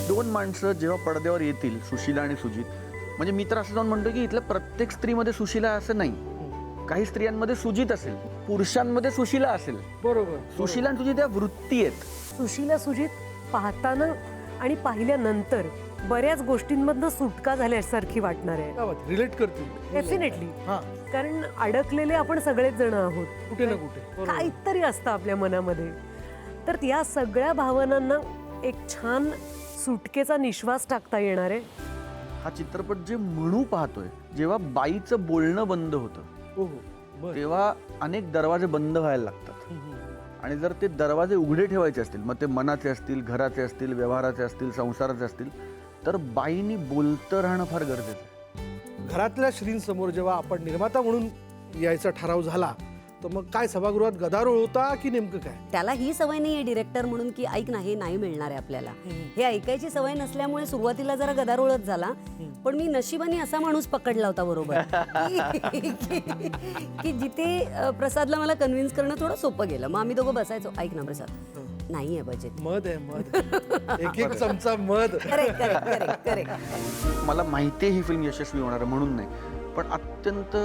दोन माणसं जेव्हा पडद्यावर येतील, सुशीला आणि सुजित, म्हणजे मी तर असं जाऊन म्हणतो की इथल्या प्रत्येक स्त्रीमध्ये सुशीला असं नाही. काही स्त्रियांमध्ये सुजित असेल, पुरुषांमध्ये सुशीला असेल. बरोबर. सुशीला आणि सुजित या वृत्ती आहेत. सुशीला सुजित पाहताना आणि पाहिल्यानंतर बऱ्याच गोष्टींमधनं सुटका झाल्यासारखी वाटणार आहे. रिलेट करतील डेफिनेटली. हा, कारण अडकलेले आपण सगळेच जण आहोत. कुठे ना कुठे. बरोबर. काहीतरी असतं आपल्या मनामध्ये. तर या सगळ्या भावनांना एक छान सुटकेचा निश्वास टाकता येणार आहे. हा चित्रपट जे म्हणू पाहतोय, जेव्हा बाईचं बोलणं बंद होतं हो हो. बर. तेव्हा अनेक दरवाजे बंद व्हायला लागतात. आणि जर ते दरवाजे उघडे ठेवायचे असतील, मग ते मनाचे असतील, घराचे असतील, व्यवहाराचे असतील, संसाराचे असतील, तर बाईनी बोलतं राहणं फार गरजेचं आहे. घरातल्या श्रींसमोर जेव्हा आपण निर्माता म्हणून यायचा ठराव झाला, तर मग काय सभागृहात गदारोळ होता की नेमकं काय? त्याला ही सवय नाही आहे डिरेक्टर म्हणून की ऐक ना हे नाही मिळणार आहे आपल्याला. हे ऐकायची सवय नसल्यामुळे सुरुवातीला जरा गदारोळच झाला. पण मी नशिबाने असा माणूस पकडला होता बरोबर की जिथे प्रसादला मला कन्व्हिन्स करणं थोडं सोपं गेलं. मग आम्ही दोघं बसायचो, ऐक ना प्रसाद नाही आहे बजेट. मध आहे मध. एक एक चमचा मध. Correct correct correct correct. मला माहिती आहे ही फिल्म यशस्वी होणार आहे म्हणून नाही, पण अत्यंत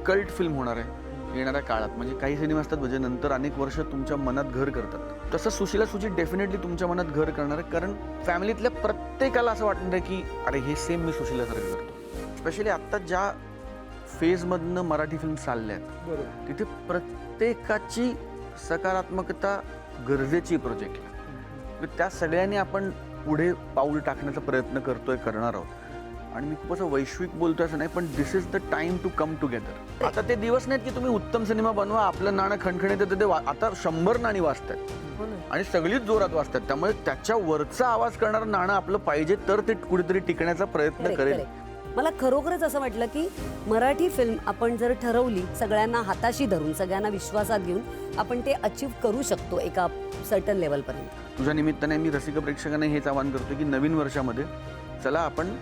कल्ट फिल्म होणार आहे येणाऱ्या काळात. म्हणजे काही सिनेमा असतात म्हणजे नंतर अनेक वर्ष तुमच्या मनात घर करतात. तसं सुशीला सुजित डेफिनेटली तुमच्या मनात घर करणार आहे, कारण फॅमिलीतल्या प्रत्येकाला असं वाटणार आहे की अरे हे सेम मी सुशीलासारखं करतो. स्पेशली आत्ता ज्या फेजमधनं मराठी फिल्म चालल्या आहेत बरोबर. तिथे प्रत्येकाची सकारात्मकता गरजेची प्रोजेक्टला. त्या सगळ्यांनी आपण पुढे पाऊल टाकण्याचा प्रयत्न करणार आहोत. आणि मी खूप असं वैश्विक बोलतोय असं नाही, पण this is the time to come together. आता ते दिवस नाहीत की तुम्ही उत्तम सिनेमा बनवा, आपलं नाणं खणखणीत येतं, ते आता 100 नाणी वाजतात आणि सगळीच जोरात वाजतात. त्यामुळे त्याच्या वरचा आवाज करणारं नाणं आपलं पाहिजे, तर ते कुठेतरी टिकण्याचा प्रयत्न करेल. मला खरोखरच असं वाटलं की मराठी फिल्म आपण जर ठरवली, सगळ्यांना हाताशी धरून, सगळ्यांना विश्वासात घेऊन आपण ते अचीव करू शकतो एका सर्टन लेवलपर्यंत. तुझ्या निमित्ताने मी रसिक प्रेक्षकांना हेच आवाहन करतो की नवीन वर्षामध्ये चला आपण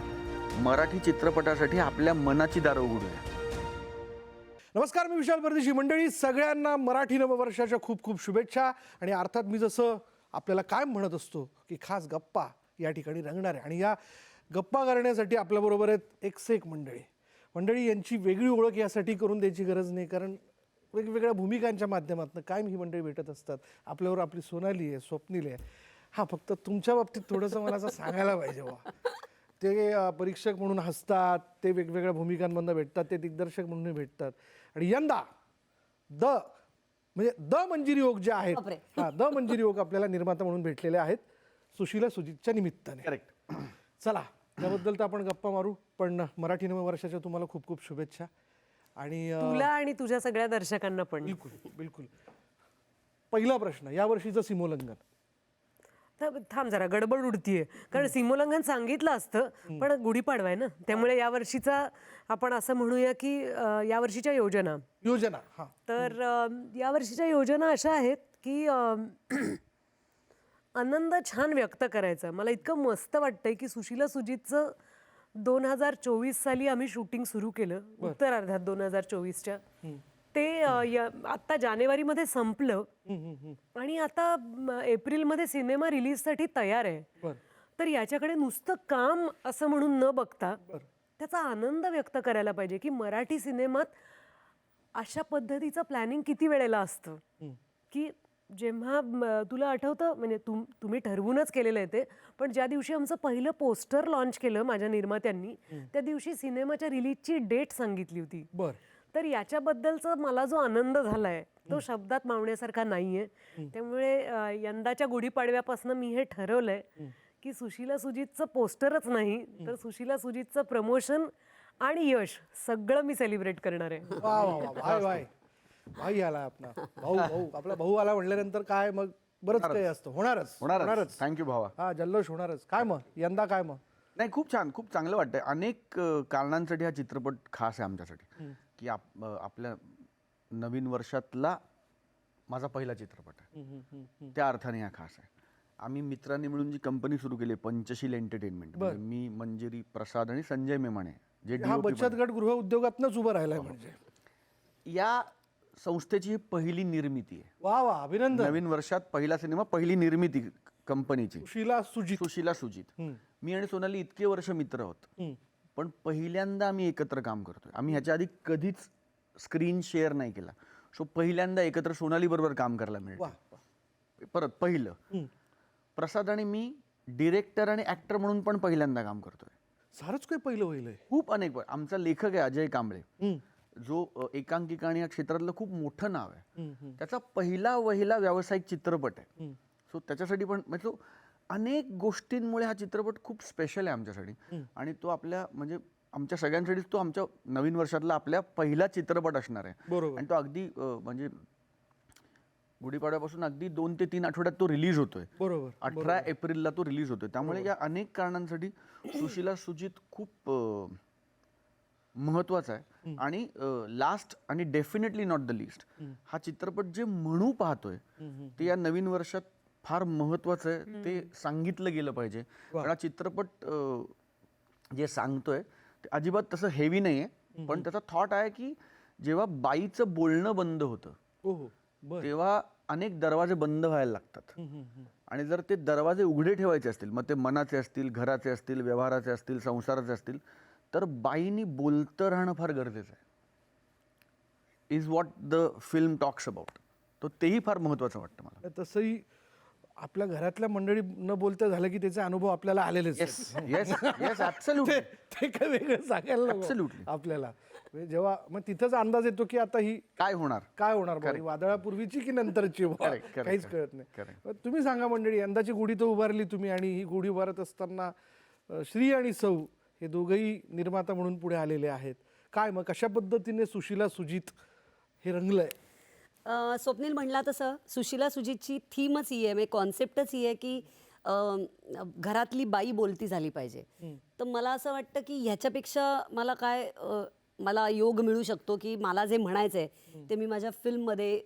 मराठी चित्रपटासाठी आपल्या मनाची दारं उघडूया. नमस्कार, मी विशाल परदेशी. मंडळी, सगळ्यांना मराठी नववर्षाच्या खूप खूप शुभेच्छा. आणि अर्थात मी जसं आपल्याला काय म्हणत असतो की खास गप्पा या ठिकाणी रंगणार आहे. आणि या गप्पा करण्यासाठी आपल्याबरोबर आहेत एक से एक मंडळी यांची वेगळी ओळख यासाठी करून द्यायची गरज नाही, कारण वेगवेगळ्या भूमिकांच्या माध्यमातून कायम ही मंडळी भेटत असतात. आपल्यावर आपली सोनाली आहे, स्वप्नील आहे. हां, फक्त तुमच्या बाबतीत थोडंसं मला असं सांगायला पाहिजे बा. ते परीक्षक म्हणून हसतात, ते वेगवेगळ्या भूमिकांमधून भेटतात, ते दिग्दर्शक म्हणून भेटतात. आणि यंदा द मंजिरी योग जे आहेत, हां, द मंजिरी योग आपल्याला निर्माता म्हणून भेटलेले आहेत सुशीला सुजितच्या निमित्ताने. करेक्ट. चला, त्याबद्दल तर आपण गप्पा मारू, पण मराठी नववर्षाच्या तुम्हाला खूप खूप शुभेच्छा. आणि तुला आणि तुझ्या सगळ्या दर्शकांना पण. बिलकुल बिलकुल. पहिला प्रश्न, यावर्षीचं सीमोल्लंघन. तर थांब जरा, गडबड उडतीये. कारण सीमोल्लंघन सांगितलं असतं, पण गुढीपाडवा आहे ना, त्यामुळे यावर्षीचा आपण असं म्हणूया की यावर्षीच्या योजना. हां. तर यावर्षीच्या योजना अशा आहेत की आनंद छान व्यक्त करायचा. मला इतकं मस्त वाटतंय की सुशीला सुजितचं 2024 साली आम्ही शूटिंग सुरू केलं, उत्तरार्धात 2024च्या. ते आत्ता जानेवारीमध्ये संपलं आणि आता एप्रिलमध्ये सिनेमा रिलीजसाठी तयार आहे. तर याच्याकडे नुसतं काम असं म्हणून न बघता त्याचा आनंद व्यक्त करायला पाहिजे की मराठी सिनेमात अशा पद्धतीचं प्लॅनिंग किती वेळेला असतं की जेव्हा तुला आठवतं, म्हणजे तुम्ही ठरवूनच केलेलं आहे ते, पण ज्या दिवशी आमचं पहिलं पोस्टर लॉन्च केलं माझ्या निर्मात्यांनी, त्या दिवशी सिनेमाच्या रिलीजची डेट सांगितली होती. तर याच्याबद्दलचा मला जो आनंद झालाय तो शब्दात मावण्यासारखा नाहीये. त्यामुळे यंदाच्या गुढीपाडव्यापासून मी हे ठरवलंय की सुशीला सुजितचं पोस्टरच नाही, तर सुशीला सुजितचं प्रमोशन आणि यश सगळं मी सेलिब्रेट करणार आहे. भाई आला आपला आपला भाऊ आला म्हटल्यानंतर काय मग बरंच काही असतं. होणारच. थँक्यू भावा. हा, जल्लोष होणारच. काय मग यंदा काय मग? नाही, खूप छान, खूप चांगलं वाटतंय. अनेक कारणांसाठी हा चित्रपट खास आहे आमच्यासाठी. की आपल्या नवीन वर्षातला माझा पहिला चित्रपट आहे, त्या अर्थाने हा खास आहे. आम्ही मित्रांनी मिळून जी कंपनी सुरू केली, पंचशील एंटरटेनमेंट, मी, मंजिरी, प्रसाद आणि संजय मेमाणे, जे बचत गट गृह उद्योगातनंच उभं राहिलाय. म्हणजे या संस्थेची ही पहिली निर्मिती आहे. वा वा, अभिनंदन. नवीन वर्षात पहिला सिनेमा, पहिली निर्मिती कंपनीची सुशीला सुजित. सुशीला सुजित. मी आणि सोनाली इतके वर्ष मित्र आहोत, पण पहिल्यांदा आम्ही एकत्र काम करतोय. आम्ही ह्याच्या आधी कधीच स्क्रीन शेअर नाही केला. सो पहिल्यांदा एकत्र सोनाली बरोबर काम करायला मिळतं. परत पहिलं प्रसाद आणि मी डिरेक्टर आणि ऍक्टर म्हणून पण पहिल्यांदा काम करतोय. सारच काही पहिलं होईल. खूप अनेक वेळ. आमचा लेखक आहे अजय कांबळे, जो एकांकिका आणि या क्षेत्रातलं खूप मोठं नाव आहे. त्याचा पहिला व्यावसायिक चित्रपट आहे. सो त्याच्यासाठी पण म्हणजे अनेक गोष्टींमुळे हा चित्रपट खूप स्पेशल आहे आमच्यासाठी. आणि तो आपल्या म्हणजे आमच्या सगळ्यांसाठीच तो आमच्या नवीन वर्षातला आपल्या पहिला चित्रपट असणार आहे. बरोबर. आणि तो अगदी म्हणजे गुढीपाडव्यापासून अगदी 2 ते 3 आठवड्यात तो रिलीज होतोय. बरोबर. 18 एप्रिलला तो रिलीज होतोय. त्यामुळे या अनेक कारणांसाठी सुशीला सुजित खूप महत्वाचा आहे. आणि लास्ट आणि डेफिनेटली नॉट द लिस्ट, हा चित्रपट जे म्हणू पाहतोय ते या नवीन वर्षात फार महत्वाचं आहे. ते सांगितलं गेलं पाहिजे. कारण हा चित्रपट जे सांगतोय ते अजिबात तसं हेवी नाहीये, पण त्याचा थॉट आहे की जेव्हा बाईचं बोलणं बंद होतं तेव्हा अनेक दरवाजे बंद व्हायला लागतात. आणि जर ते दरवाजे उघडे ठेवायचे असतील, मग ते मनाचे असतील, घराचे असतील, व्यवहाराचे असतील, संसाराचे असतील, तर बाईनी बोलतं राहणं फार गरजेचं आहे. Is what the film talks about. तो तेही फार महत्वाचं वाटतं मला. तसंही आपल्या घरातल्या मंडळी न बोलता झालं की त्याचे अनुभव आपल्याला आलेलेच आहेत. Yes yes absolutely. ते काय वेगळं सांगायला नको Absolutely. आपल्याला. म्हणजे जेव्हा मग तिथंच अंदाज येतो की आता ही काय होणार बा, ही वादळापूर्वीची की नंतरची बा? correct, काहीच कळत नाही. तुम्ही सांगा मंडळी, यंदाची गुढी तर उभारली तुम्ही, आणि ही गुढी उभारत असताना श्री आणि सौ हे दोघंही निर्माता म्हणून पुढे आलेले आहेत. काय मग कशा पद्धतीने सुशीला सुजित हे रंगलंय? स्वप्नील म्हणला तसं सुशीला सुजितची थीमच ही आहे, म्हणजे कॉन्सेप्टच ही आहे की घरातली बाई बोलती झाली पाहिजे. तर मला असं वाटतं की ह्याच्यापेक्षा मला काय मला योग मिळू शकतो की मला जे म्हणायचं आहे ते मी माझ्या फिल्ममध्ये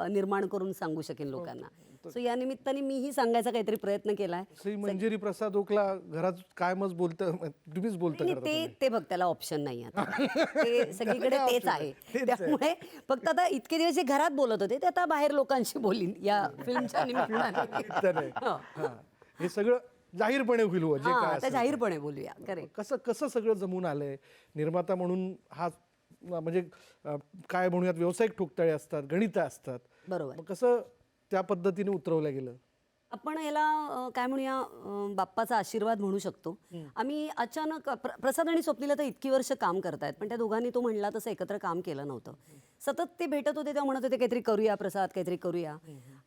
निर्माण करून सांगू शकेन लोकांना. सो या निमित्ताने मीही सांगायचा काहीतरी प्रयत्न केलाय. श्री मंजिरी प्रसाद ओकला घरात कायमच बोलतं, तुम्हीच बोलता नाही, करता तुम्ही. ते बघ त्याला ऑप्शन नाही आता. ते सगळीकडे तेच आहे. त्यामुळे फक्त आता इतके दिवस जे घरात बोलत होते ते आता बाहेर लोकांशी बोलीन या फिल्मच्या निमित्ताने. हां. हे सगळं जाहीरपणे होईल हो, जे काय आता असेल. जाहीरपणे बोलूया. करेक्ट. कसं सगळं जमून आलंय? निर्माता म्हणून हा म्हणजे काय म्हणूयात, व्यावसायिक ठोकताळे असतात, गणितं असतात. बरोबर. मग कसं त्या पद्धतीने उतरवलं गेलं? आपण याला काय म्हणूया, बाप्पाचा आशीर्वाद म्हणू शकतो. आम्ही अचानक प्रसाद आणि स्वप्नीला तर इतकी वर्ष काम करतायत, पण त्या दोघांनी तो म्हणला तसं एकत्र काम केलं नव्हतं. सतत ते भेटत होते, तेव्हा म्हणत होते काहीतरी करूया प्रसाद, काहीतरी करूया.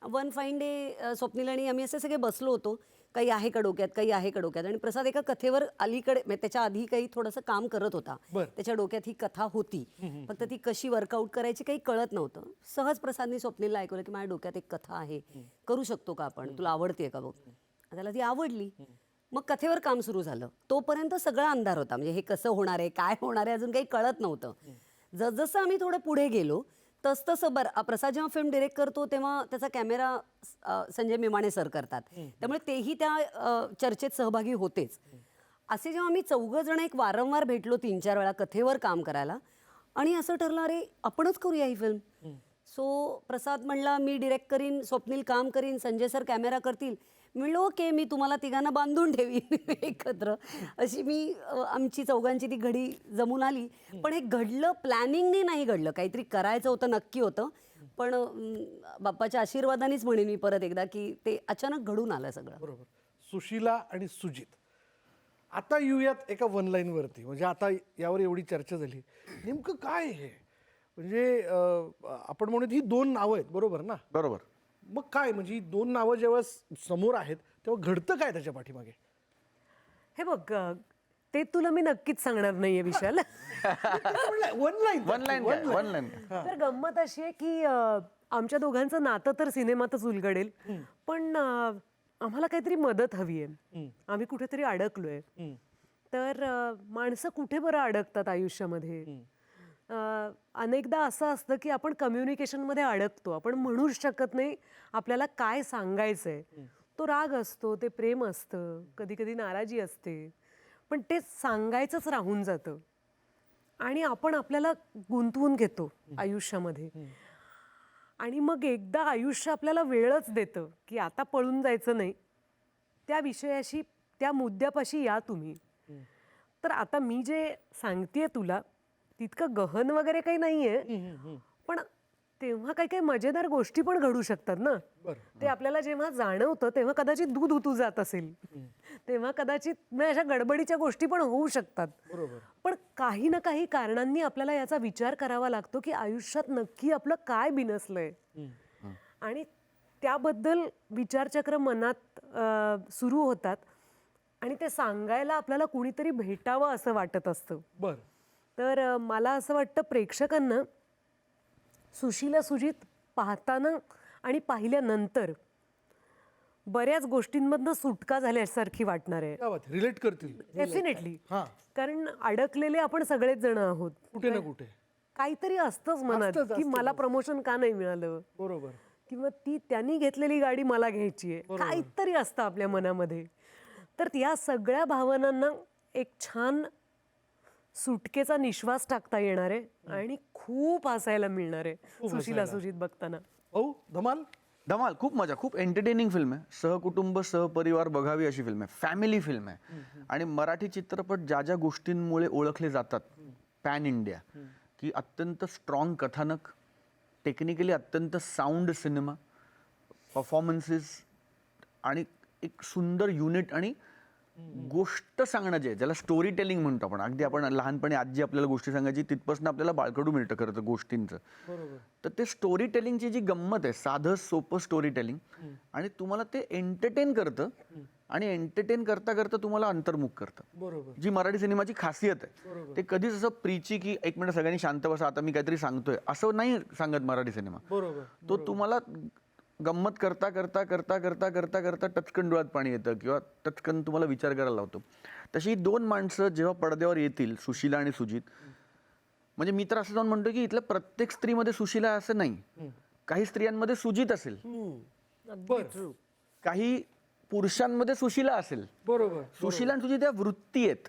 वन फाईन डे स्वप्नील आणि आम्ही असे सगळे बसलो होतो, काही आहे का डोक्यात, काही आहे का डोक्यात. आणि प्रसाद एका कथेवर अलीकडे, म्हणजे त्याच्या आधी काही थोडंसं काम करत होता. त्याच्या डोक्यात ही कथा होती, फक्त ती कशी वर्कआउट करायची काही कळत नव्हतं. सहज प्रसादने स्वप्नीलला ऐकवलं की माझ्या डोक्यात एक कथा आहे, करू शकतो का आपण, तुला आवडते का बघ. त्याला ती आवडली. मग कथेवर काम सुरू झालं. तोपर्यंत सगळा अंधार होता, म्हणजे हे कसं होणार आहे, काय होणार आहे, अजून काही कळत नव्हतं. जसजसं आम्ही थोडं पुढे गेलो तसतसं प्रसाद जेव्हा फिल्म डिरेक्ट करतो तेव्हा त्याचा कॅमेरा संजय मेमाणे सर करतात, त्यामुळे तेही त्या चर्चेत सहभागी होतेच. असे जेव्हा आम्ही 4 जण एक वारंवार भेटलो 3-4 वेळा कथेवर काम करायला, आणि असं ठरलं अरे आपणच करूया ही फिल्म. सो प्रसाद म्हणला मी डिरेक्ट करीन, स्वप्नील काम करीन, संजय सर कॅमेरा करतील. म्हणलं ओके, मी तुम्हाला तिघांना बांधून ठेवीन एकत्र. अशी मी आमची चौघांची ती घडी जमून आली. पण हे घडलं प्लॅनिंगने नाही घडलं, काहीतरी करायचं होतं, नक्की होतं. पण बाप्पाच्या आशीर्वादानेच म्हणेन मी परत एकदा की ते अचानक घडून आलं सगळं. बरोबर. सुशीला आणि सुजित, आता येऊयात एका वन लाईनवरती. म्हणजे आता यावर एवढी चर्चा झाली, नेमकं काय हे? म्हणजे आपण म्हणून ही 2 नावं आहेत, बरोबर ना? बरोबर. मग काय म्हणजे ही 2 नावं जेव्हा समोर आहेत तेव्हा घडतं काय त्याच्या पाठीमागे? हे बघ, ते तुला मी नक्कीच सांगणार नाहीये विशाल. One line. तर गंमत अशी आहे की आमच्या दोघांचं नातं तर सिनेमातच उलगडेल, पण आम्हाला काहीतरी मदत हवी आहे. आम्ही कुठेतरी अडकलोय. तर माणसं कुठे बरं अडकतात आयुष्यामध्ये? अनेकदा असं असतं की आपण कम्युनिकेशनमध्ये अडकतो, आपण म्हणूच शकत नाही आपल्याला काय सांगायचंय. तो राग असतो, ते प्रेम असतं, कधी कधी नाराजी असते, पण ते सांगायचंच राहून जातं आणि आपण आपल्याला गुंतवून घेतो आयुष्यामध्ये. आणि मग एकदा आयुष्य आपल्याला वेळच देतं की आता पळून जायचं नाही, त्या विषयाशी, त्या मुद्द्यापाशी या तुम्ही. तर आता मी जे सांगतेय तुला तितकं गहन वगैरे काही नाहीये, पण तेव्हा काही काही मजेदार गोष्टी पण घडू शकतात ना. ते आपल्याला जेव्हा जाणवतं तेव्हा कदाचित दूध उतू जात असेल, तेव्हा कदाचित म्हणजे अशा गडबडीच्या गोष्टी पण होऊ शकतात. पण काही ना काही कारणांनी आपल्याला याचा विचार करावा लागतो की आयुष्यात नक्की आपलं काय बिनसलंय, आणि त्याबद्दल विचारचक्र मनात सुरू होतात आणि ते सांगायला आपल्याला कुणीतरी भेटावं असं वाटत असतं. तर मला असं वाटतं प्रेक्षकांना सुशीला सुजित पाहताना आणि पाहिल्यानंतर बऱ्याच गोष्टींमधनं सुटका झाल्यासारखी वाटणार आहे. रिलेट करतील डेफिनेटली. कारण अडकलेले आपण सगळेच जण आहोत कुठे ना कुठे. काहीतरी असतंच मनात की मला प्रमोशन का नाही मिळालं, बरोबर, किंवा त्यांनी घेतलेली गाडी मला घ्यायची आहे, काहीतरी असतं आपल्या मनामध्ये. तर या सगळ्या भावनांना एक छान सुटकेचा निश्वास टाकता येणार आहे आणि खूप हसायला मिळणार आहे सुशीला सुजित बघताना. हो, धमाल. धमाल, खूप मजा, खूप एंटरटेनिंग फिल्म आहे. सहकुटुंब सहपरिवार बघावी अशी फिल्म आहे, फॅमिली फिल्म आहे. आणि मराठी चित्रपट ज्या ज्या गोष्टींमुळे ओळखले जातात पॅन इंडिया, की अत्यंत स्ट्रॉंग कथानक, टेक्निकली अत्यंत साऊंड सिनेमा, परफॉर्मन्सेस आणि एक सुंदर युनिट आणि गोष्ट सांगणं जे ज्याला स्टोरी टेलिंग म्हणतो आपण. अगदी आपण लहानपणी आजी आपल्याला गोष्टी सांगायची, तिथपासून आपल्याला बाळकडू मिळतं खरं तर गोष्टींचं. तर ते स्टोरी टेलिंगची जी गंमत आहे, साधं सोपं स्टोरी टेलिंग, आणि तुम्हाला ते एंटरटेन करतं आणि एंटरटेन करता करता तुम्हाला अंतर्मुख करतं, जी मराठी सिनेमाची खासियत आहे. ते कधीच असं प्रीची की एक मिनिट सगळ्यांनी शांत बसा आता मी काहीतरी सांगतोय असं नाही सांगत मराठी सिनेमा. तो तुम्हाला गंमत करता करता करता करता करता करता टचकन डोळ्यात पाणी येतं किंवा टचकन तुम्हाला विचार करायला लावतो. तशी दोन माणसं जेव्हा पडद्यावर येतील, सुशीला आणि सुजित, म्हणजे मी तर असं जाऊन म्हणतो की इथल्या प्रत्येक स्त्रीमध्ये सुशीला असं नाही, काही स्त्रियांमध्ये सुजित असेल, काही पुरुषांमध्ये सुशीला असेल. बरोबर. सुशीला आणि सुजित या वृत्ती आहेत.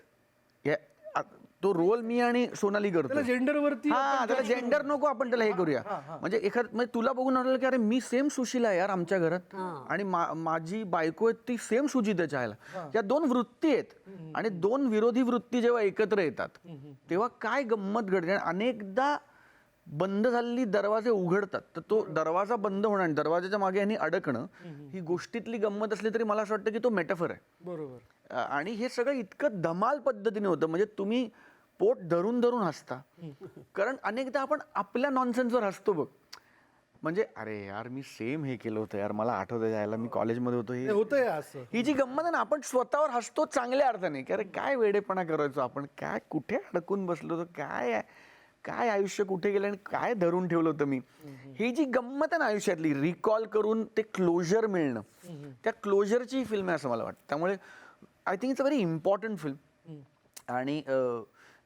तो रोल मी आणि सोनाली करतो, जेंडरवरती त्याला जेंडर नको, आपण त्याला हे करूया. म्हणजे म्हणजे तुला बघून वाटलं की अरे मी सेम सुशीला आहे यार आमच्या घरात, आणि माझी बायको आहे ती सेम सुजित आहे चायला. या दोन वृत्ती आहेत, आणि दोन विरोधी वृत्ती जेव्हा एकत्र येतात तेव्हा काय गंमत घडते. अनेकदा बंद झालेली दरवाजे उघडतात, तर तो दरवाजा बंद होणं आणि दरवाजाच्या मागे यांनी अडकणं ही गोष्टीतली गंमत असली तरी मला असं वाटतं की तो मेटाफर आहे. बरोबर. आणि हे सगळं इतकं धमाल पद्धतीने होतं, म्हणजे तुम्ही पोट धरून धरून हसता. कारण अनेकदा आपण आपल्या नॉनसेन्सवर हसतो बघ, म्हणजे अरे यार मी सेम हे केलं होतं यार, मला आठवतं जायला मी कॉलेजमध्ये होतो, हे होतंय असं. ही जी गंमत आहे ना, आपण स्वतःवर हसतो चांगल्या अर्थाने की अरे काय वेडेपणा करायचो आपण, काय कुठे अडकून बसलो होतो, काय आयुष्य कुठे गेलं आणि काय धरून ठेवलं होतं मी. ही जी गंमत आहे ना आयुष्यातली, रिकॉल करून ते क्लोजर मिळणं, त्या क्लोजरची फिल्म आहे असं मला वाटतं. त्यामुळे I think it's a very important film. आणि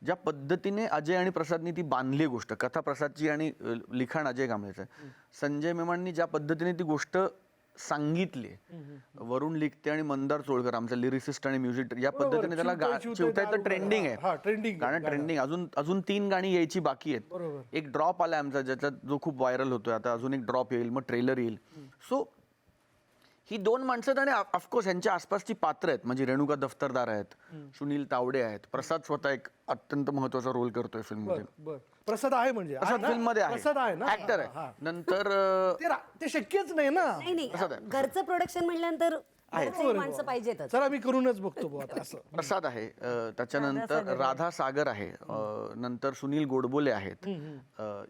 ज्या पद्धतीने अजय आणि प्रसादनी ती बांधली गोष्ट, कथा प्रसादची आणि लिखाण अजय कांबळेचं आहे, संजय मेमांनी ज्या पद्धतीने ती गोष्ट सांगितली, वरुण लिखते आणि मंदार चोळकर आमचा लिरिसिस्ट आणि म्युझिक, या पद्धतीने त्याला चिवतायचं ट्रेंडिंग आहे, गाणं ट्रेंडिंग. अजून 3 गाणी यायची बाकी आहेत. एक ड्रॉप आलाय आमचा ज्याच्यात जो खूप व्हायरल होतोय, आता अजून एक ड्रॉप येईल, मग ट्रेलर येईल. सो ही दोन माणसं आणि ऑफकोर्स यांच्या आसपासची पात्र आहेत, म्हणजे रेणुका दफ्तरदार आहेत, सुनील तावडे आहेत, प्रसाद स्वतः एक अत्यंत महत्वाचा रोल करतोय फिल्म मध्ये. प्रसाद आहे म्हणजे प्रसाद फिल्म मध्ये प्रसाद आहे ना, ऍक्टर आहे. नंतर ते शक्यच नाही ना. नाही घरचं प्रोडक्शन म्हटल्यानंतर माणसं पाहिजेतच. चला मी करूनच बघतो आता असं. प्रसाद आहे, त्याच्यानंतर राधा सागर आहे, नंतर सुनील गोडबोले आहेत.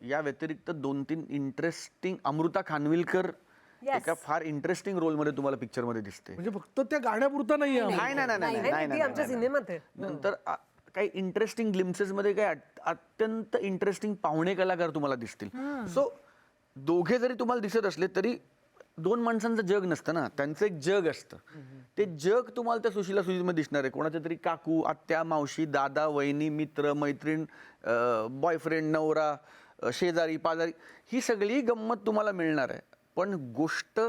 या व्यतिरिक्त 2-3 इंटरेस्टिंग, अमृता खानविलकर एका फार इंटरेस्टिंग रोल मध्ये तुम्हाला पिक्चर मध्ये दिसते. म्हणजे फक्त त्या गाण्यापुरता नाहीये. ती आमच्या सिनेमात आहे. नंतर काही इंटरेस्टिंग ग्लिम्सेस मध्ये काही अत्यंत इंटरेस्टिंग पाहुणे कलाकार तुम्हाला दिसतील. सो दोघे जरी तुम्हाला दिसत असले तरी दोन माणसांचं जग नसतं ना, त्यांचं एक जग असतं. ते जग तुम्हाला त्या सुशीला सुजित मध्ये दिसणार आहे. कोणाच्या तरी काकू, आत्या, मावशी, दादा, वहिनी, मित्र, मैत्रीण, बॉयफ्रेंड, नवरा, शेजारी पाजारी, ही सगळी गंमत तुम्हाला मिळणार आहे. पण गोष्ट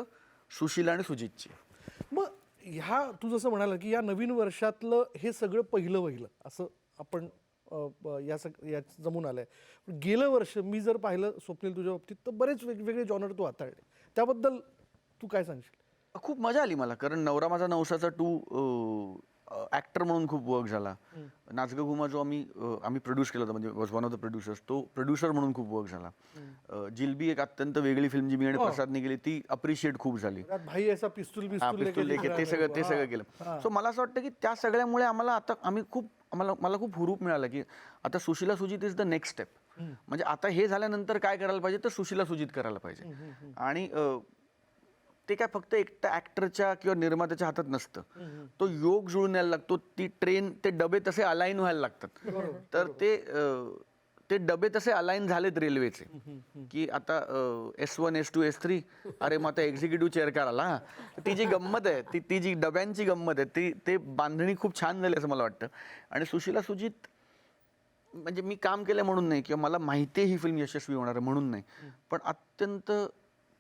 सुशीला आणि सुजितची. मग ह्या तू जसं म्हणाला की या नवीन वर्षातलं हे सगळं पहिलं असं आपण या जमून आलंय. गेलं वर्ष मी जर पाहिलं स्वप्नील तुझ्या बाबतीत, तर बरेच वेगवेगळे जॉनर तू हाताळले, त्याबद्दल तू काय सांगशील? खूप मजा आली मला, कारण नवरा माझा नवसाचा 2 ॲक्टर म्हणून खूप वर्क झाला. नाच गं घुमा जो आम्ही प्रोड्यूस केला होता, म्हणजे was one of the producers, तो प्रोड्युसर म्हणून खूप वर्क झाला. जिलबी एक अत्यंत वेगळी फिल्म जी मी आणि प्रसादने केली, ती अप्रिशिएट खूप झाली. त्यात भाई असा पिस्तूल पिस्तूल लेके ते सगळं केलं. सो मला असं वाटतं की त्या सगळ्यामुळे आम्हाला आता मला खूप हुरूप मिळाला की आता Sushila Sujit is the next step. म्हणजे आता हे झाल्यानंतर काय करायला पाहिजे, तर सुशीला सुजित करायला पाहिजे. आणि ते काय फक्त एकट्या ऍक्टरच्या किंवा निर्मात्याच्या हातात नसतं. तो योग जुळून यायला लागतो, ती ट्रेन, ते डबे तसे अलाईन व्हायला लागतात. तर ते डबे तसे अलाईन झालेत रेल्वेचे की आता S1 S2 S3, अरे मग आता एक्झिक्युटिव्ह चेअर कार आला. ती जी गंमत आहे, ती जी डब्यांची गंमत आहे, ते बांधणी खूप छान झाली असं मला वाटतं. आणि सुशीला सुजित म्हणजे मी काम केलं म्हणून नाही किंवा मला माहिती आहे ही फिल्म यशस्वी होणार आहे म्हणून नाही, पण अत्यंत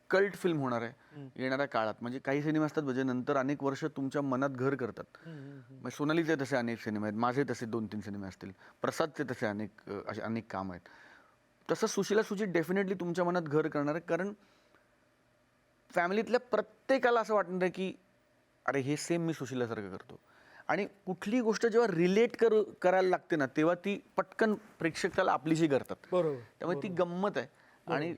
कल्ट फिल्म होणार आहे येणाऱ्या काळात. म्हणजे काही सिनेमे असतात म्हणजे नंतर अनेक वर्ष तुमच्या मनात घर करतात. म्हणजे सोनालीचे तसे अनेक सिनेमे आहेत, माझे तसे 2-3 सिनेमे असतील, प्रसादचे तसे असे अनेक काम आहेत. तसं सुशीला सुजित डेफिनेटली तुमच्या मनात घर करणार आहे, कारण फॅमिलीतल्या प्रत्येकाला असं वाटणार आहे की अरे हे सेम मी सुशीलासारखं करतो. आणि कुठली गोष्ट जेव्हा रिलेट करायला लागते ना, तेव्हा ती पटकन प्रेक्षक त्याला आपलीशी करतात. बरोबर. त्यामुळे ती गंमत आहे. आणि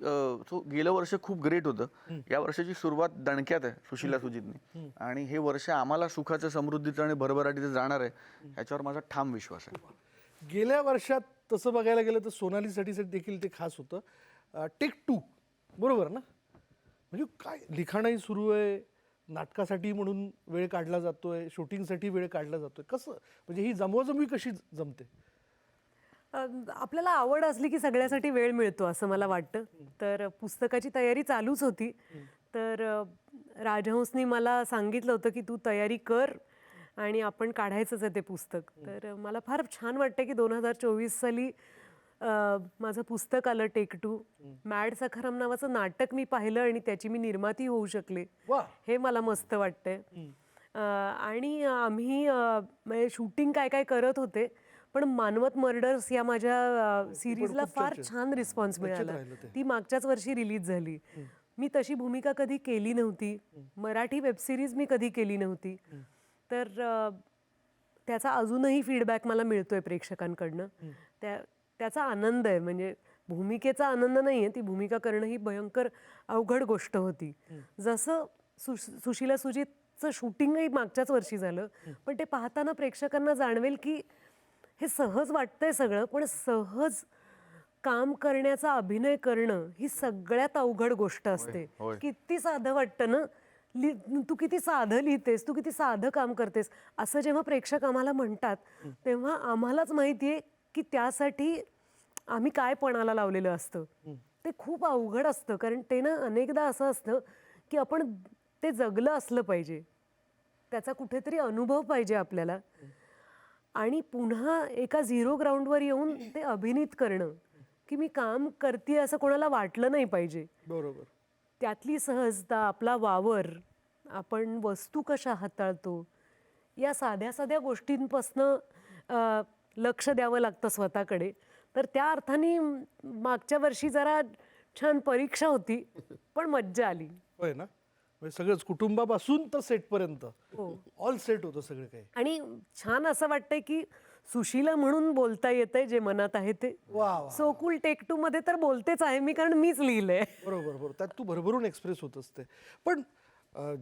गेलं वर्ष खूप ग्रेट होतं. या वर्षाची सुरुवात दणक्यात आहे सुशीला सुजितने, आणि हे वर्ष आम्हाला सुखाचं, समृद्धीचं आणि भरभराटीचं जाणार आहे, ह्याच्यावर माझा ठाम विश्वास आहे. गेल्या वर्षात तसं बघायला गेलं तर सोनालीसाठी देखील ते खास होतं. टेक 2 बरोबर ना, म्हणजे काय लिखाणही सुरू आहे, नाटकासाठी म्हणून वेळ काढला जातोय, शूटिंगसाठी वेळ काढला जातोय, कसं म्हणजे ही जमवाजमवी कशी जमते? आपल्याला आवड असली की सगळ्यासाठी वेळ मिळतो असं मला वाटतं. तर पुस्तकाची तयारी चालूच होती, तर राजहंसनी मला सांगितलं होतं की तू तयारी कर आणि आपण काढायचंच आहे ते पुस्तक. तर मला फार छान वाटतं की 2024 साली माझं पुस्तक आलं टेक 2. मॅड सखाराम नावाचं नाटक मी पाहिलं आणि त्याची मी निर्माती होऊ शकले, वा. हे मला मस्त वाटतंय. आणि आम्ही म्हणजे शूटिंग काय काय करत होते, पण मानवत मर्डर्स या माझ्या सिरीजला फार छान रिस्पॉन्स मिळाला. ती मागच्याच वर्षी रिलीज झाली. मी तशी भूमिका कधी केली नव्हती, मराठी वेबसिरीज मी कधी केली नव्हती. तर त्याचा अजूनही फीडबॅक मला मिळतोय प्रेक्षकांकडनं. त्याचा आनंद आहे. म्हणजे भूमिकेचा आनंद नाही आहे, ती भूमिका करणं ही भयंकर अवघड गोष्ट होती. जसं सुशीला सुजितचं शूटिंगही मागच्याच वर्षी झालं, पण ते पाहताना प्रेक्षकांना जाणवेल की हे सहज वाटतंय सगळं, पण सहज काम करण्याचा अभिनय करणं ही सगळ्यात अवघड गोष्ट असते. किती साधं वाटतं ना, तू किती साधं लिहितेस, तू किती साधं काम करतेस, असं जेव्हा प्रेक्षक आम्हाला म्हणतात तेव्हा आम्हालाच माहिती आहे की त्यासाठी आम्ही काय पणाला लावलेलं असतं. ते खूप अवघड असतं, कारण ते ना अनेकदा असं असतं की आपण ते जगलं असलं पाहिजे, त्याचा कुठेतरी अनुभव पाहिजे आपल्याला, आणि पुन्हा एका झिरो ग्राउंडवर येऊन ते अभिनीत करणं की मी काम करते असं कोणाला वाटलं नाही पाहिजे. बरोबर. त्यातली सहजता, आपला वावर, आपण वस्तू कशा हाताळतो, या साध्या साध्या गोष्टींपासनं लक्ष द्यावं लागतं स्वतःकडे. तर त्या अर्थाने मागच्या वर्षी जरा छान परीक्षा होती, पण मज्जा आली. होय ना, म्हणजे सगळंच कुटुंबापासून तर सेटपर्यंत ऑल सेट होतं सगळं काही. आणि छान असं वाटतंय की सुशीला म्हणून बोलता येतंय जे मनात आहे ते. सोकुल टेक 2 मध्ये तर बोलतेच आहे मी, कारण मीच लिहिलंय. बरोबर बरोबर, त्यात तू भरभरून एक्सप्रेस होत असते. पण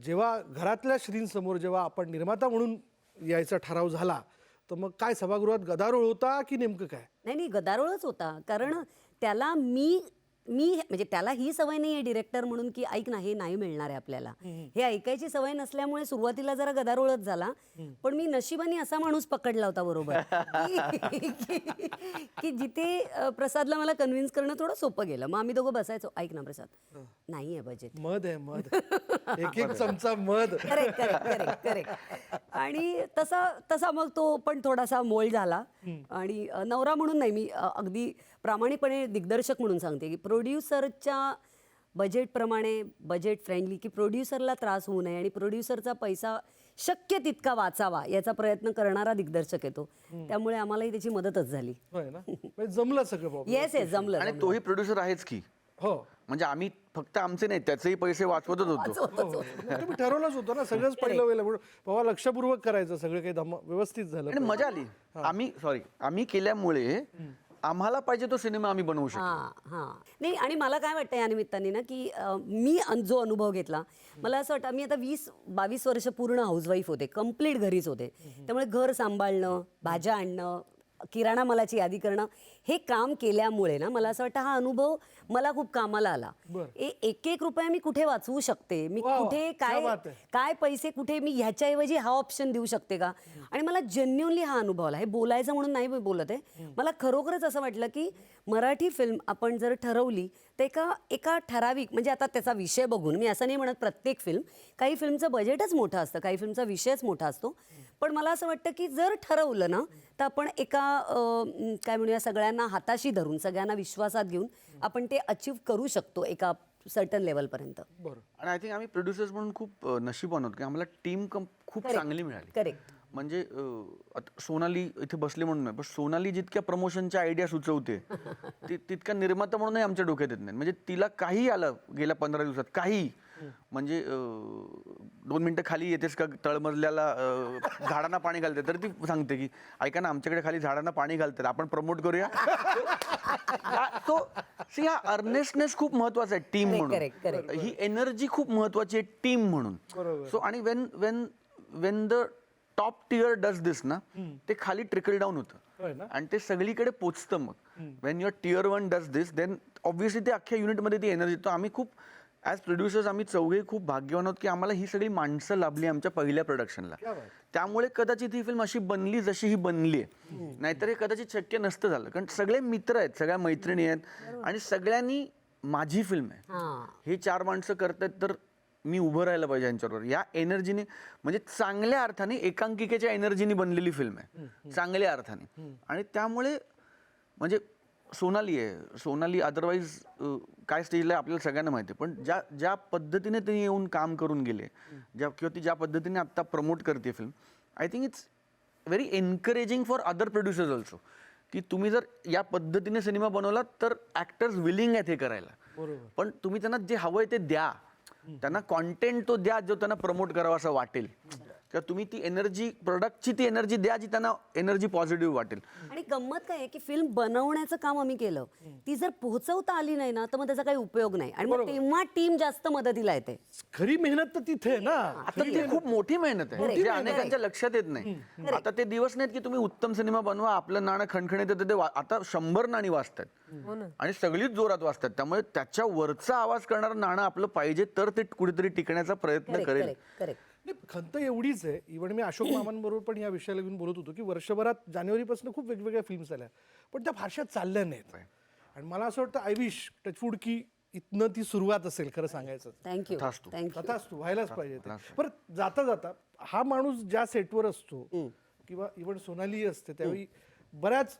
जेव्हा घरातल्या श्रींसमोर जेव्हा आपण निर्माता म्हणून यायचा ठराव झाला, तर मग काय सभागृहात गदारोळ होता की नेमकं काय? नाही, गदारोळच होता. कारण त्याला मी म्हणजे त्याला ही सवय नाही आहे डिरेक्टर म्हणून की ऐक ना हे नाही मिळणार आहे आपल्याला, हे ऐकायची सवय नसल्यामुळे सुरुवातीला जरा गदारोळच झाला. पण मी नशिबाने असा माणूस पकडला होता बरोबर की जिथे प्रसादला मला कन्व्हिन्स करणं थोडं सोपं गेलं. मग आम्ही दोघं बसायचो, ऐक ना प्रसाद, नाही आहे बजेट, मध आहे मध, एक चमचा मध. करेक्ट. आणि तसा मग तो पण थोडासा मोल झाला. आणि नवरा म्हणून नाही, मी अगदी प्रामाणिकपणे दिग्दर्शक म्हणून सांगते की प्रोड्युसरच्या बजेटप्रमाणे, बजेट फ्रेंडली, की प्रोड्युसरला त्रास होऊ नये आणि प्रोड्युसरचा पैसा शक्य तितका वाचावा याचा प्रयत्न करणारा दिग्दर्शक येतो. त्यामुळे आम्हालाही त्याची मदतच झाली. होय ना, म्हणजे जमलं सगळं बाबा. येस जमलं. आणि तोही प्रोड्युसर आहेच की, हो म्हणजे आम्ही फक्त आमचे नाही त्याचेही पैसे वाचवतच होतो. तुम्ही ठरवलंच होतं ना सगळंच पहिलं वेळेला बाबा लक्षपूर्वक करायचं सगळं काही व्यवस्थित झालं आणि मजा आली. आम्ही केल्यामुळे आम्हाला पाहिजे तो सिनेमा आम्ही बनवू शकतो. हां नाही आणि मला काय वाटतं या निमित्ताने ना की मी जो अनुभव घेतला मला असं वाटतं मी आता 20-22 वर्ष पूर्ण हाऊसवाईफ होते, कम्प्लीट घरीच होते. त्यामुळे घर सांभाळणं, भाज्या आणणं, किराणा मालाची यादी करणं हे काम केल्यामुळे ना मला असं वाटतं हा अनुभव मला खूप कामाला आला. एक रुपया मी कुठे वाचवू शकते, मी वा, कुठे क्या बात आहे. काय पैसे कुठे मी ह्याच्याऐवजी हा ऑप्शन देऊ शकते का. आणि मला जेन्युअनली हा अनुभव आला. हे बोलायचं म्हणून नाही मी बोलत आहे, मला खरोखरच असं वाटलं की मराठी फिल्म आपण जर ठरवली तर एका ठराविक म्हणजे आता त्याचा विषय बघून मी असं नाही म्हणत प्रत्येक फिल्म, काही फिल्मचं बजेटच मोठं असतं, काही फिल्मचा विषयच मोठा असतो. पण मला असं वाटतं की जर ठरवलं ना तर आपण एका काय म्हणूया सगळ्यांना हाताशी धरून सगळ्यांना विश्वासात घेऊन आपण ते अचीव्ह करू शकतो एका सर्टन लेवलपर्यंत. बरं. आणि आय थिंक आम्ही प्रोड्युसर्स म्हणून खूप नशीबवान आहोत की आम्हाला टीम खूप चांगली मिळाली. करेक्ट. म्हणजे आता सोनाली इथे बसले म्हणून नाही, पण सोनाली जितक्या प्रमोशनच्या आयडिया सुचवते तितका निर्माता म्हणूनही आमच्या डोक्यात येत नाही. म्हणजे तिला काही आलं गेल्या 15 दिवसात काही म्हणजे 2 मिनिटं खाली येतेस का तळमजल्याला झाडांना पाणी घालते तर ती सांगते की ऐका ना आमच्याकडे खाली झाडांना पाणी घालतात आपण प्रमोट करूया. तो हा अर्नेस्टनेस खूप महत्वाचा आहे टीम म्हणून. ही एनर्जी खूप महत्वाची आहे टीम म्हणून. सो आणि when the top tier does this ना ते खाली ट्रिकल डाऊन होतं आणि ते सगळीकडे पोचतं. मग when your tier 1 does this then obviously ते अख्ख्या युनिटमध्ये ती एनर्जी. तर आम्ही खूप ॲज प्रोड्युसर्स आम्ही चौघे खूप भाग्यवान आहोत की आम्हाला ही सगळी माणसं लाभली आमच्या पहिल्या प्रोडक्शनला. त्यामुळे कदाचित ही फिल्म अशी बनली जशी ही बनली आहे. नाहीतर हे कदाचित शक्य नसतं झालं, कारण सगळे मित्र आहेत, सगळ्या मैत्रिणी आहेत आणि सगळ्यांनी माझी फिल्म आहे हे 4 माणसं करतायत तर मी उभं राहायला पाहिजे यांच्याबरोबर. या एनर्जीने म्हणजे चांगल्या अर्थाने एकांकिकेच्या एनर्जीने बनलेली फिल्म आहे, चांगल्या अर्थाने. आणि त्यामुळे म्हणजे सोनाली अदरवाईज काय स्टेजला आपल्याला सगळ्यांना माहिती आहे, पण ज्या पद्धतीने ते येऊन काम करून गेले किंवा ती ज्या पद्धतीने आत्ता प्रमोट करते film, I think it's very encouraging for other producers also की तुम्ही जर या पद्धतीने सिनेमा बनवला तर ॲक्टर्स विलिंग आहेत हे करायला. पण तुम्ही त्यांना जे हवंय ते द्या, त्यांना कॉन्टेंट तो द्या जो त्यांना प्रमोट करावा असं वाटेल, किंवा तुम्ही ती एनर्जी प्रोडक्टची ती एनर्जी द्या जी त्यांना एनर्जी पॉझिटिव्ह वाटेल. आणि गंमत काय आहे की फिल्म बनवण्याचं काम आम्ही केलं, ती जर पोहोचवता आली नाही ना तर मग त्याचा काही उपयोग नाही. आणि मग तेव्हा टीम जास्त मदतीला येते. खरी मेहनत तर तिथे आहे ना. आता ती खूप मोठी मेहनत आहे जी अनेकांच्या लक्षात येत नाही. आता ते दिवस नाहीत की तुम्ही उत्तम सिनेमा बनवा आपलं नाणं खणखणीत येतं, ते आता 100 नाणी वाजतात आणि सगळीच जोरात वाजतात. त्यामुळे त्याच्या वरचा आवाज करणारं नाणं आपलं पाहिजे तर ते कुठेतरी टिकण्याचा प्रयत्न करेल. खंत एवढीच आहे. इव्हन मी अशोक मामांबरोबर पण या विषयाला घेऊन बोलत होतो की वर्षभरात जानेवारीपासून खूप वेगवेगळ्या फिल्म्स आल्या पण त्या फारशा चालल्या नाहीत. आणि मला असं वाटतं आय विश टचवूड की इथनं ती सुरुवात असेल खरं सांगायचं. थँक्यू. तथास्तु व्हायलाच पाहिजे. परत जाता जाता हा माणूस ज्या सेटवर असतो किंवा इव्हन सोनाली असते त्यावेळी बऱ्याच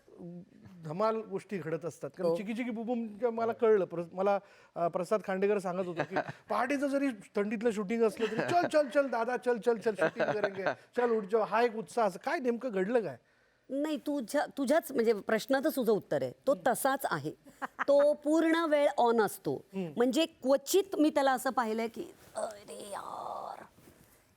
धमाल गोष्टी घडत असतात. कारण चिकी चिकी बुबुम मला कळलं, मला प्रसाद खांडेकर सांगत होतो की पहाटेचं जरी थंडीतलं शूटिंग असलं तरी चल चल चल दादा चल चल चल शूटिंग करेंगे चल उठ जाओ. हा एक उत्साह. असं काय नेमकं घडलं काय? नाही तुझ्याच म्हणजे प्रश्नाचं तुझं उत्तर आहे तो तसाच आहे. तो पूर्ण वेळ ऑन असतो. म्हणजे क्वचित मी त्याला असं पाहिलंय की अरे यार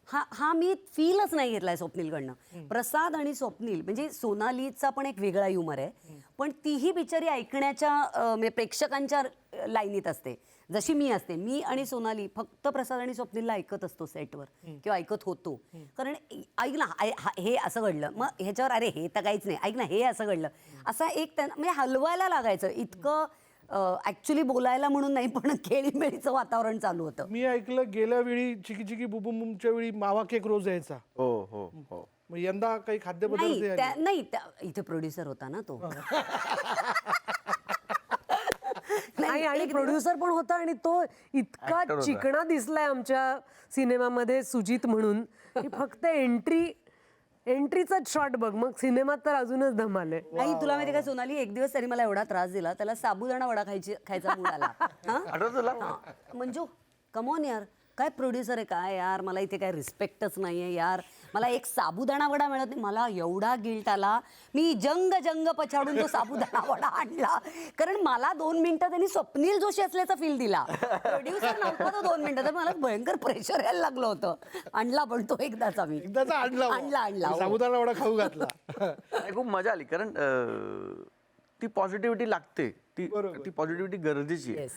हा मी फीलच नाही घेतलाय स्वप्नीलकडनं. प्रसाद आणि स्वप्नील म्हणजे सोनालीचा पण एक वेगळा ह्युमर आहे, पण तीही बिचारी ऐकण्याच्या म्हणजे प्रेक्षकांच्या लाईनीत असते जशी मी असते. मी आणि सोनाली फक्त प्रसाद आणि स्वप्नीलला ऐकत असतो सेटवर किंवा ऐकत होतो. कारण ऐक ना हे असं घडलं, मग ह्याच्यावर अरे हे तर काहीच नाही, ऐक ना हे असं घडलं, असा एक त्यांना म्हणजे हलवायला लागायचं. इतकं ऍक्च्युली बोलायला म्हणून नाही पण खेळीमेळीचं वातावरण चालू होतं. मी ऐकलं गेल्या वेळी चिकी चिकी बुबुमच्या वेळी मावा केक रोज यायचा. हो हो हो. मग यंदा काही खाद्यपदार्थ नाही इथे प्रोड्युसर होता ना तो. आणि प्रोड्युसर पण होता आणि तो इतका चिकणा दिसलाय आमच्या सिनेमामध्ये सुजित म्हणून की फक्त एंट्रीचाच शॉट बघ, मग सिनेमात तर अजूनच धमाल आहे. नाही तुला माहिती का सोनाली, एक दिवस तरी मला एवढा त्रास दिला, त्याला साबुदाणा वडा खायचा मूड आला. मंजू कमॉन यार, काय प्रोड्युसर आहे काय यार, मला इथे काय रिस्पेक्टच नाहीये यार. मला एक साबुदाणा वडा मिळत नाही. मला एवढा गिल्ट आला, मी जंग पछाडून तो साबुदाणा वडा आणला. कारण मला 2 मिनिटं त्यांनी स्वप्नील जोशी असल्याचा फील दिला. प्रोड्युसर नव्हता तो 2 मिनिटं, तर मला भयंकर प्रेशर यायला लागलं होतं. आणला पण तो एकदाचा मी एकदाचा आणला हो. साबुदाणा वडा खाऊ घातला. नाही, खूप मजा आली कारण ती पॉझिटिव्हिटी लागते, ती पॉझिटिव्हिटी गरजेची आहे.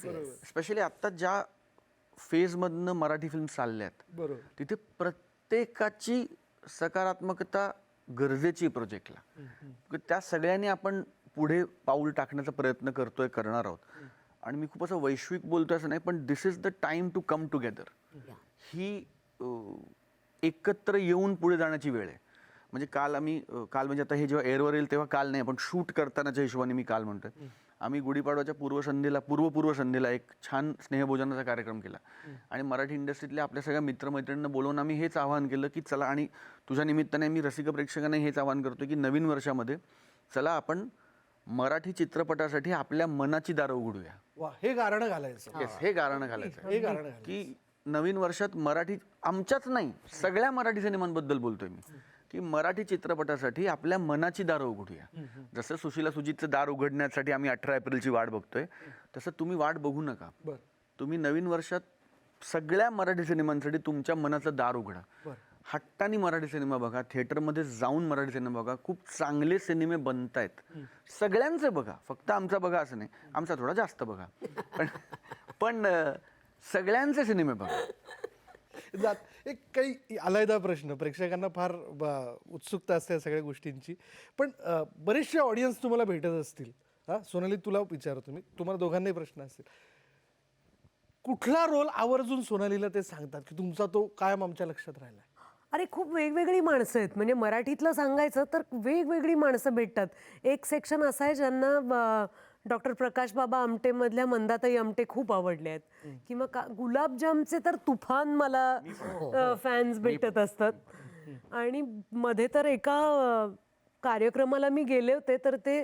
स्पेशली आता ज्या फेजमधनं मराठी फिल्म चालल्यात बरोबर. तिथे प्रत्येकाची सकारात्मकता गरजेची प्रोजेक्टला. त्या सगळ्यांनी आपण पुढे पाऊल टाकण्याचा प्रयत्न करणार आहोत. आणि मी खूप असं वैश्विक बोलतोय असं नाही, पण this is the time to come together. ही एकत्र येऊन पुढे जाण्याची वेळ आहे. म्हणजे काल म्हणजे आता हे जेव्हा एअरवर येईल तेव्हा काल नाही, पण शूट करतानाच्या हिशोबाने मी काल म्हणतोय, आम्ही गुढीपाडवाच्या पूर्वसंध्येला एक छान स्नेहभोजनाचा कार्यक्रम केला. आणि मराठी इंडस्ट्रीतल्या आपल्या सगळ्या मित्रमैत्रिणींना बोलवून आम्ही हेच आवाहन केलं की चला, आणि तुझ्या निमित्ताने मी रसिक प्रेक्षकांना हेच आवाहन करतो की नवीन वर्षामध्ये चला आपण मराठी चित्रपटासाठी आपल्या मनाची दारं उघडूया. वा, हे गारणं घालायचं. येस, हे गाणं घालायचं हे गारणं घालायचं. की नवीन वर्षात मराठी, आमच्याच नाही सगळ्या मराठी सिनेमांबद्दल बोलतोय मी, की मराठी चित्रपटासाठी आपल्या मनाची दारं उघडूया. जसं सुशीला सुजितचं दार उघडण्यासाठी आम्ही 18 एप्रिलची वाट बघतोय, तसं तुम्ही वाट बघू नका. तुम्ही नवीन वर्षात सगळ्या मराठी सिनेमांसाठी तुमच्या मनाचं दार उघडा. हट्टानी मराठी सिनेमा बघा, थिएटरमध्ये जाऊन मराठी सिनेमा बघा. खूप चांगले सिनेमे बनतायत, सगळ्यांचे बघा, फक्त आमचा बघा असं नाही, आमचा थोडा जास्त बघा, पण सगळ्यांचे सिनेमे बघा. एक काही अलैदा प्रश्न, प्रेक्षकांना फार उत्सुकता असते या सगळ्या गोष्टींची, पण बरेचसे ऑडियन्स तुम्हाला भेटत असतील. सोनाली, तुला विचारतो मी, तुम्हाला दोघांनाही प्रश्न असतील. कुठला रोल आवर्जून सोनालीला ते सांगतात की तुमचा तो कायम आमच्या लक्षात राहिला? अरे खूप वेगवेगळी माणसं आहेत. म्हणजे मराठीतलं सांगायचं तर वेगवेगळी माणसं भेटतात. एक सेक्शन असं आहे ज्यांना डॉक्टर प्रकाश बाबा आमटेमधल्या मंदाताई आमटे खूप आवडले आहेत, किंवा गुलाबजामचे तर तुफान मला फॅन्स भेटत असतात. आणि मध्ये तर एका कार्यक्रमाला मी गेले होते, तर ते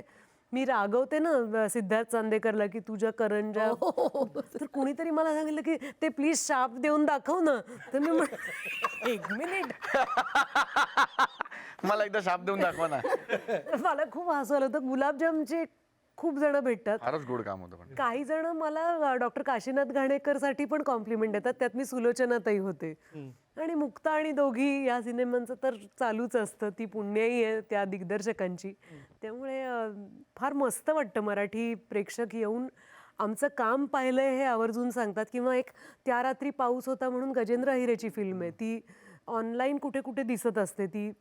मी रागवते ना सिद्धार्थ चांदेकरला की तुझ्या करंजा, तर कुणीतरी मला सांगितलं की ते प्लीज शाप देऊन दाखव ना. तर मी एक मिनिट, मला एकदा शाप देऊन दाखवा ना. मला खूप हसू आलं होतं. गुलाबजामचे खूप जण भेटतात, फारच गोड काम होतं. पण काही जण मला डॉक्टर काशीनाथ घाणेकर साठी पण कॉम्प्लिमेंट देतात. त्यात मी सुलोचनाताई होते. आणि मुक्ता आणि दोघी या सिनेमांचं तर चालूच असतं. ती पुण्याई आहे त्या दिग्दर्शकांची. त्यामुळे फार मस्त वाटतं मराठी प्रेक्षक येऊन आमचं काम पाहिलंय हे आवर्जून सांगतात. किंवा एक त्या रात्री पाऊस होता म्हणून गजेंद्र अहिरेची फिल्म आहे, ती ऑनलाईन कुठे कुठे दिसत असते. ती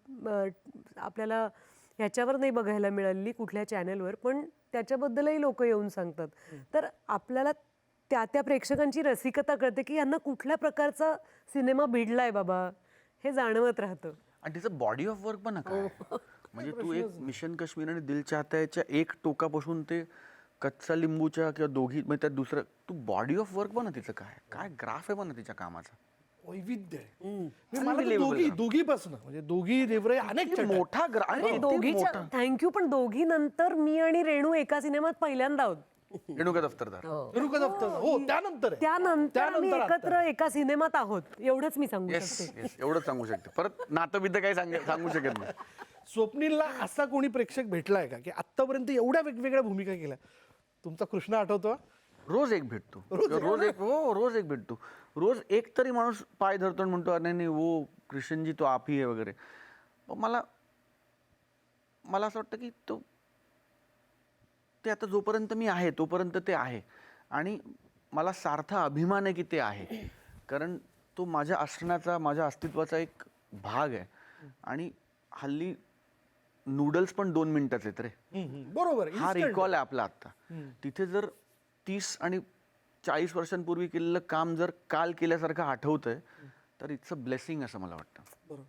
आपल्याला ह्याच्यावर नाही बघायला मिळाली कुठल्या चॅनलवर, पण त्याच्याबद्दलही लोक येऊन सांगतात. तर आपल्याला त्या प्रेक्षकांची रसिकता कळते की यांना कुठल्या प्रकारचा सिनेमा भिडलाय बाबा, हे जाणवत राहतं. आणि तिचं बॉडी ऑफ वर्क पण काय, म्हणजे तू एक मिशन काश्मीर आणि दिल चाहतायच्या एक टोकापासून ते कच्चा लिंबूच्या किंवा दोघी, म्हणजे त्यात दुसरं, तू बॉडी ऑफ वर्क बना तिचं काय ग्राफ आहे बना तिच्या कामाचा, वैविध्य आहे. दोघीपासून म्हणजे दोघी देवरे अनेक मोठा दोघीच्या थँक्यू. पण दोघी नंतर मी आणि रेणू एका सिनेमात पहिल्यांदा आहोत. रेणुका दफ्तरदार. हो, त्यानंतर आम्ही एकत्र एका सिनेमात आहोत, एवढंच मी सांगू शकते. एवढंच सांगू शकते. परत नातं काही सांगू शकत नाही. स्वप्नीलला असा कोणी प्रेक्षक भेटलाय का की आतापर्यंत एवढ्या वेगवेगळ्या भूमिका केल्या? तुमचा कृष्ण आठवतो? रोज एक भेटतो, रोज एक भेटतो. रोज एक तरी माणूस पाय धरतो आणि म्हणतो अरे नाही वो कृष्णजी तो आप ही आहे वगैरे. मला असं वाटतं की ते आता जोपर्यंत मी आहे तोपर्यंत ते आहे. आणि मला सार्थ अभिमान आहे की ते आहे, कारण तो माझ्या असण्याचा, माझ्या अस्तित्वाचा एक भाग आहे. आणि हल्ली नूडल्स पण 2 मिनिटाचे आहेत रे. बरोबर, हा रिकॉल आहे आपला आता. तिथे जर 30 आणि 40 वर्षांपूर्वी केलेलं काम जर काल केल्यासारखं आठवतंय, तर इट्स अ ब्लेसिंग असं मला वाटतं. बरोबर.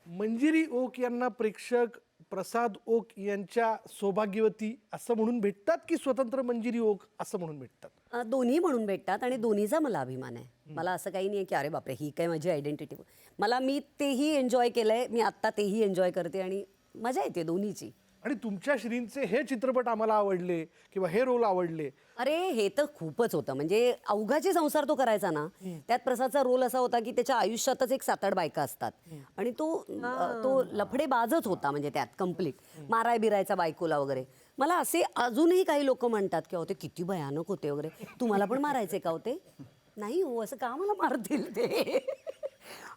मंजिरी ओक यांना प्रेक्षक प्रसाद ओक यांच्या सौभाग्यवती असं म्हणून भेटतात की स्वतंत्र मंजिरी ओक असं म्हणून भेटतात? दोन्ही म्हणून भेटतात आणि दोन्हीचा मला अभिमान आहे. मला असं काही नाही की अरे बापरे ही काय माझी आयडेंटिटी. मी तेही एन्जॉय केलंय, मी आत्ता तेही एन्जॉय करते आणि मजा येते दोन्हीची. आणि तुमच्या श्रींचे हे चित्रपट आम्हाला आवडले किंवा हे रोल आवडले. अरे हे तर खूपच होतं. म्हणजे अवघाचे संसार तो करायचा ना, त्यात प्रसादचा रोल असा होता की त्याच्या आयुष्यातच एक 7-8 बायका असतात आणि तो लफडेबाजच होता. म्हणजे त्यात कम्प्लीट माराय बिरायचा बायकोला वगैरे. मला असे अजूनही काही लोक म्हणतात की ते किती भयानक होते वगैरे, तुम्हाला पण मारायचे का होते? नाही हो, असं का मला मारतील ते?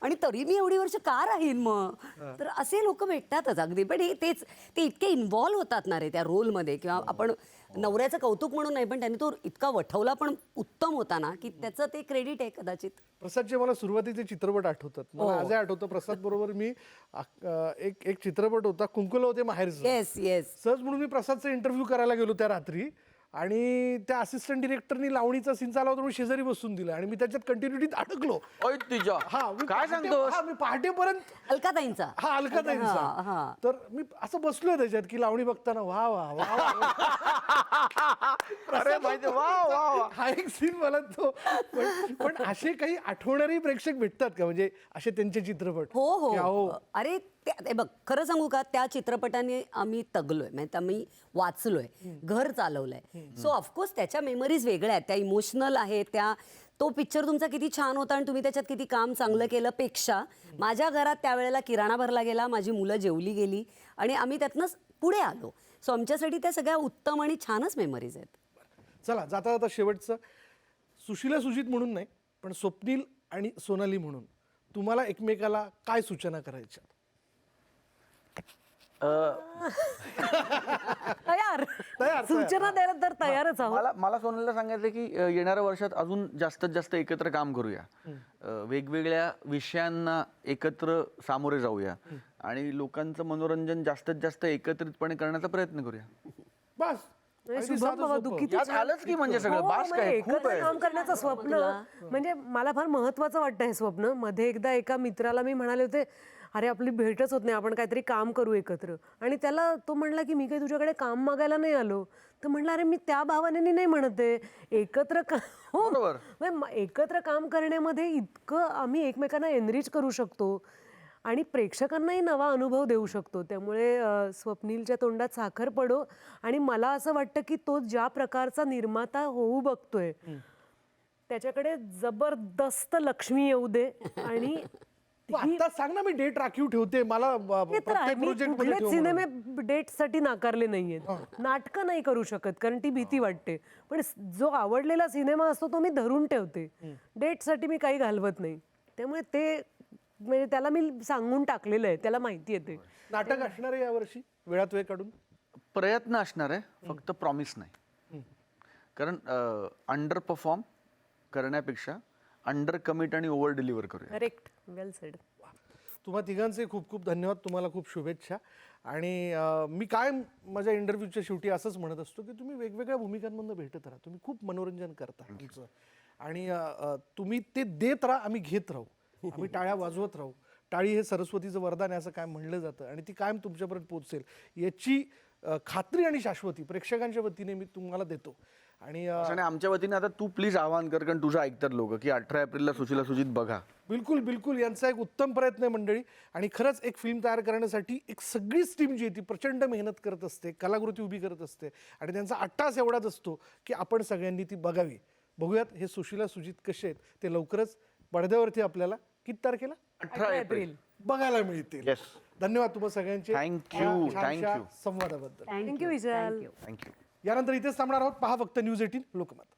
आणि तरी मी एवढी वर्ष का राहीन मग? तर असे लोक भेटतातच अगदी. पण ते इतके इन्व्हॉल्व्ह होतात ना रे त्या रोलमध्ये. किंवा आपण नवऱ्याचं कौतुक म्हणून नाही, पण त्यांनी तो इतका वठवला पण उत्तम होता ना की त्याचं ते क्रेडिट आहे कदाचित. प्रसादचे मला सुरुवातीचे चित्रपट आठवतात. मला आजही आठवतं प्रसाद बरोबर मी एक चित्रपट होता कुंकुला होते माहेरचं. Yes yes. सहज म्हणून मी प्रसादचा इंटरव्ह्यू करायला गेलो त्या रात्री आणि त्या असिस्टंट डिरेक्टरनी लावणीचा सीन चालला होता, मी शेजारी बसून दिला आणि मी त्याच्यात कंटिन्युटीत अडकलो. ओय तिच्या मी काय पहाटे- सांगतोस? मी पहाटेपर्यंत अलकाताईंचा. अलकाताईंचा. तर मी असं बसलोय त्याच्यात की लावणी बघताना वा वा वा वा. अरे माहिती वा वा वा. हा एक सीन मला तो पण असे काही आठवणारे प्रेक्षक भेटतात का? म्हणजे असे त्यांचे चित्रपट हो की हो. अरे ते बघ, खरं सांगू का, त्या चित्रपटाने आम्ही तगलोय, म्हणजे आम्ही वाचलोय, घर चालवलंय. सो ऑफकोर्स त्याच्या मेमरीज वेगळ्या आहेत, त्या इमोशनल आहेत. तो पिक्चर तुमचा किती छान होता आणि तुम्ही त्याच्यात किती काम चांगलं केलं पेक्षा माझ्या घरात त्यावेळेला किराणा भरला गेला, माझी मुलं जेवली गेली आणि आम्ही त्यातनं पुढे आलो. सो आमच्यासाठी त्या सगळ्या उत्तम आणि छानच मेमरीज आहेत. चला जाता जाता शेवटचं, सुशीला सुजित म्हणून नाही पण स्वप्नील आणि सोनाली म्हणून तुम्हाला एकमेकाला काय सूचना करायच्या? तयार सूचना द्यायला तर तयारच आहोत. मला सोनालीला सांगायचं की येणाऱ्या वर्षात अजून जास्तीत जास्त एकत्र काम करूया, वेगवेगळ्या विषयांना एकत्र सामोरे जाऊया आणि लोकांचं मनोरंजन जास्तीत जास्त एकत्रितपणे करण्याचा प्रयत्न करूया. बस म्हणजे शुभम बाबा, तू किती यात आलंच की म्हणजे सगळं हो, बास म्हणजे काय खूप एकत्र आहे. काम करण्याचं स्वप्न म्हणजे मला फार महत्वाचं वाटतं हे स्वप्न. मध्ये एकदा एका मित्राला मी म्हणाले होते, अरे आपली भेटच होत नाही, आपण काहीतरी काम करू एकत्र. आणि त्याला तो म्हणला की मी काही तुझ्याकडे काम मागायला नाही आलो. तर म्हणलं अरे मी त्या भावनेने नाही म्हणते, एकत्र हो बरोबर. म्हणजे एकत्र काम करण्यामध्ये इतकं आम्ही एकमेकांना एनरिच करू शकतो आणि प्रेक्षकांनाही नवा अनुभव देऊ शकतो. त्यामुळे स्वप्नीलच्या तोंडात साखर पडो. आणि मला असं वाटतं की तो ज्या प्रकारचा निर्माता होऊ बघतोय त्याच्याकडे जबरदस्त लक्ष्मी येऊ दे. आणि तू आता सांग ना, मी डेट राखीव ठेवते, मला ते तर आहे, प्रत्येक मी प्रोजेक्ट कुठलेच सिनेमे डेटसाठी नाकारले नाहीयेत. नाटकं नाही करू शकत कारण ती भीती वाटते, पण जो आवडलेला सिनेमा असतो तो मी धरून ठेवते. डेटसाठी मी काही घालवत नाही. त्यामुळे ते म्हणजे त्याला मी सांगून टाकलेलं आहे, त्याला माहिती आहे ते. नाटक असणार आहे यावर्षी वेळात वेळ काढून? प्रयत्न असणार आहे, फक्त प्रॉमिस नाही. कारण अंडर परफॉर्म करण्यापेक्षा अंडर कमिट आणि ओव्हर डिलिव्हर करूया. करेक्ट, वेल सेड. तुम्हा तिघांचे खूप खूप धन्यवाद, तुम्हाला खूप शुभेच्छा. आणि मी काय माझ्या इंटरव्ह्यूच्या शेवटी असंच म्हणत असतो की तुम्ही वेगवेगळ्या भूमिकांमधून भेटत राहा, तुम्ही खूप मनोरंजन करता आमचं. आणि तुम्ही ते देत राहा, आम्ही घेत राहू, आम्ही टाळ्या वाजवत राहू. टाळी हे सरस्वतीचं वरदान आहे असं काय म्हणलं जातं आणि ती कायम तुमच्यापर्यंत पोहोचेल याची खात्री आणि शाश्वती प्रेक्षकांच्या वतीने मी तुम्हाला देतो. आणि आमच्या वतीने आता तू प्लीज आवाहन कर, कारण तुझं ऐकतात लोक की 18 एप्रिलला सुशीला सुजित बघा. बिलकुल बिलकुल, यांचा एक उत्तम प्रयत्न आहे मंडळी. आणि खरंच एक फिल्म तयार करण्यासाठी एक सगळीच टीम जी आहे ती प्रचंड मेहनत करत असते, कलाकृती उभी करत असते आणि त्यांचा अट्टास एवढाच असतो की आपण सगळ्यांनी ती बघावी. बघूयात हे सुशीला सुजित कसे आहेत ते लवकरच पडद्यावरती आपल्याला किती तारखेला 18 एप्रिल बघायला मिळतील. येस. धन्यवाद तुम्हा सगळ्यांचे Thank you, या छानशा thank you. संवादाबद्दल. थँक्यू विशाल. थँक्यू. यानंतर इथेच थांबणार आहोत. पहा फक्त न्यूज 18 लोकमत.